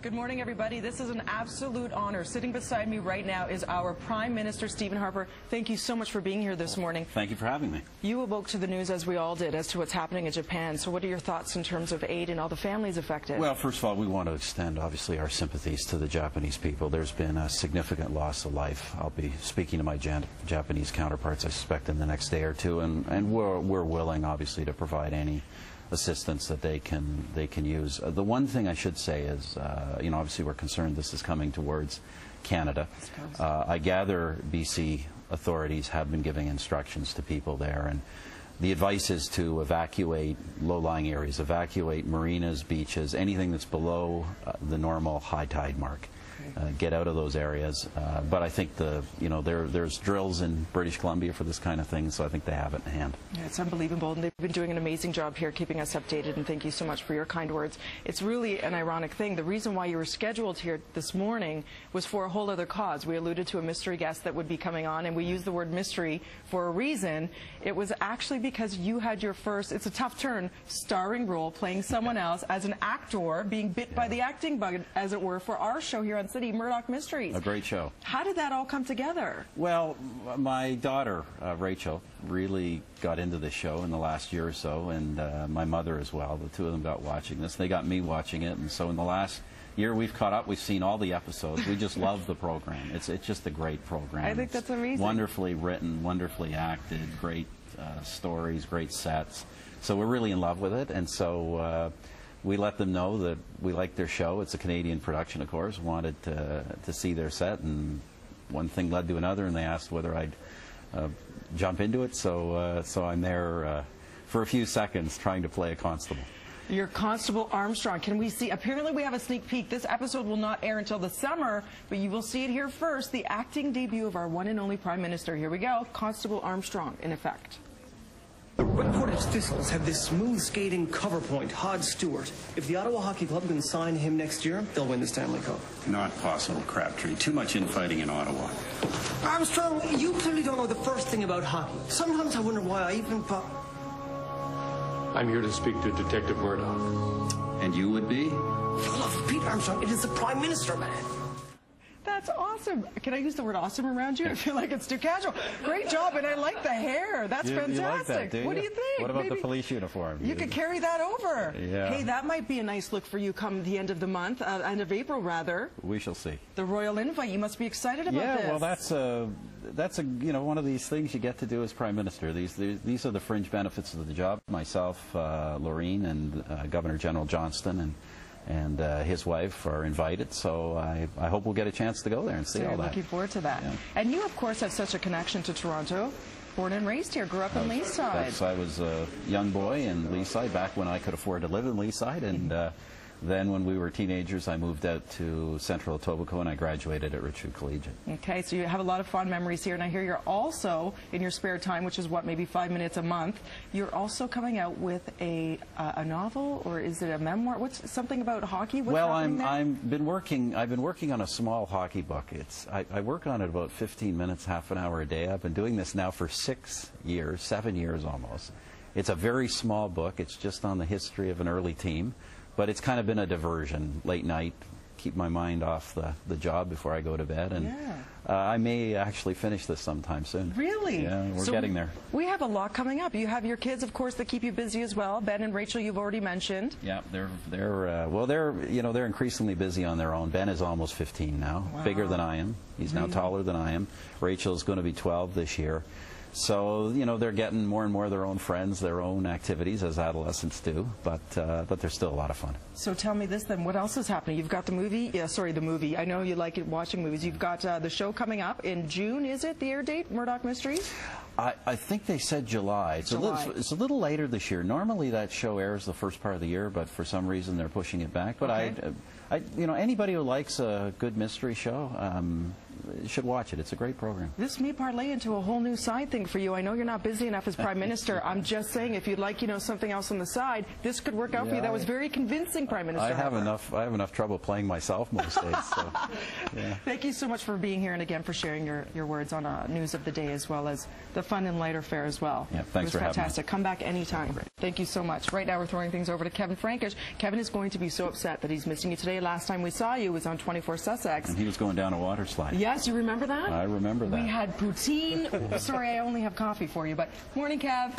Good morning, everybody. This is an absolute honor. Sitting beside me right now is our Prime Minister, Stephen Harper. Thank you so much for being here this morning. Thank you for having me. You awoke to the news, as we all did, as to what's happening in Japan. So what are your thoughts in terms of aid and all the families affected? Well, first of all, we want to extend, obviously, our sympathies to the Japanese people. There's been a significant loss of life. I'll be speaking to my Japanese counterparts, I suspect, in the next day or two, and we're willing, obviously, to provide any assistance that they can use. The one thing I should say is, you know, obviously we're concerned this is coming towards Canada. I gather BC authorities have been giving instructions to people there, and the advice is to evacuate low-lying areas, evacuate marinas, beaches, anything that's below the normal high tide mark. Get out of those areas. But I think there's drills in British Columbia for this kind of thing, so I think they have it in hand. Yeah, it's unbelievable, and they've been doing an amazing job here keeping us updated, and thank you so much for your kind words. It's really an ironic thing. The reason why you were scheduled here this morning was for a whole other cause. We alluded to a mystery guest that would be coming on, and we used the word mystery for a reason. It was actually because you had your first, it's a tough turn, starring role, playing someone else as an actor, being bit by the acting bug, as it were, for our show here on City, Murdoch Mysteries. A great show. How did that all come together? Well, my daughter, Rachel, really got into this show in the last year or so, and my mother as well. The two of them got watching this. They got me watching it, and so in the last year we've caught up. We've seen all the episodes. We just love the program. It's just a great program. I think that's amazing. Wonderfully written, wonderfully acted, great stories, great sets. So we're really in love with it, and so we let them know that we like their show. It's a Canadian production, of course. Wanted to see their set, and one thing led to another, and they asked whether I'd jump into it. So I'm there for a few seconds trying to play a constable. You're Constable Armstrong. Can we see? Apparently we have a sneak peek. This episode will not air until the summer, but you will see it here first. The acting debut of our one and only Prime Minister. Here we go. Constable Armstrong, in effect. The Red-Coated Thistles have this smooth skating cover point, Hod Stewart. If the Ottawa Hockey Club can sign him next year, they'll win the Stanley Cup. Not possible, Crabtree. Too much infighting in Ottawa. Armstrong, you clearly don't know the first thing about hockey. Sometimes I wonder why I even thought... I'm here to speak to Detective Murdoch. And you would be? For the love of Pete, Armstrong, it is the Prime Minister, man. That's awesome. Can I use the word awesome around you? I feel like it's too casual. Great job, and I like the hair. That's fantastic. You like that, do you? What do you think? What about Maybe the police uniform? You could carry that over. Yeah. Hey, that might be a nice look for you come the end of the month, end of April, rather. We shall see. The royal invite. You must be excited about this. Yeah, well, that's one of these things you get to do as Prime Minister. These are the fringe benefits of the job. Myself, Laureen, and Governor General Johnston, and his wife are invited, so I hope we'll get a chance to go there and see all that. Looking forward to that. Yeah. And you, of course, have such a connection to Toronto. Born and raised here, grew up in Leaside. I was a young boy in Leaside back when I could afford to live in Leaside, and then when we were teenagers, I moved out to Central Etobicoke, and I graduated at Richard Collegiate. Okay, so you have a lot of fond memories here, and I hear you're also, in your spare time, which is what, maybe 5 minutes a month, you're also coming out with a novel, or is it a memoir? What's something about hockey? What's happening there? I've been working on a small hockey book. I work on it about 15 minutes, half an hour a day. I've been doing this now for 6 years, 7 years almost. It's a very small book. It's just on the history of an early team. But it's kind of been a diversion, late night, keep my mind off the job before I go to bed. And I may actually finish this sometime soon. Really? Yeah, we're getting there. We have a lot coming up. You have your kids, of course, that keep you busy as well. Ben and Rachel, you've already mentioned. Yeah, they're increasingly busy on their own. Ben is almost 15 now, bigger than I am. He's now taller than I am. Rachel's going to be 12 this year. So, they're getting more and more of their own friends, their own activities, as adolescents do, but they're still a lot of fun. So tell me this then, what else is happening? You've got the movie, the movie. I know you like watching movies. You've got the show coming up in June, is it, the air date, Murdoch Mysteries? I think they said July. It's a little later this year. Normally that show airs the first part of the year, but for some reason they're pushing it back. But anybody who likes a good mystery show, you should watch it. It's a great program. This may parlay into a whole new side thing for you. I know you're not busy enough as Prime Minister. I'm just saying, if you'd like, something else on the side, this could work out for you. That was very convincing, Prime Minister. I have enough trouble playing myself most days. So, yeah. Thank you so much for being here, and again for sharing your words on news of the day, as well as the fun and lighter fare as well. Yeah, thanks for having me. It was fantastic. Come back anytime. Great. Thank you so much. Right now we're throwing things over to Kevin Frankish. Kevin is going to be so upset that he's missing you today. Last time we saw you was on 24 Sussex. And he was going down a water slide. Yes, you remember that? I remember that. We had poutine. Sorry, I only have coffee for you, but morning, Kev.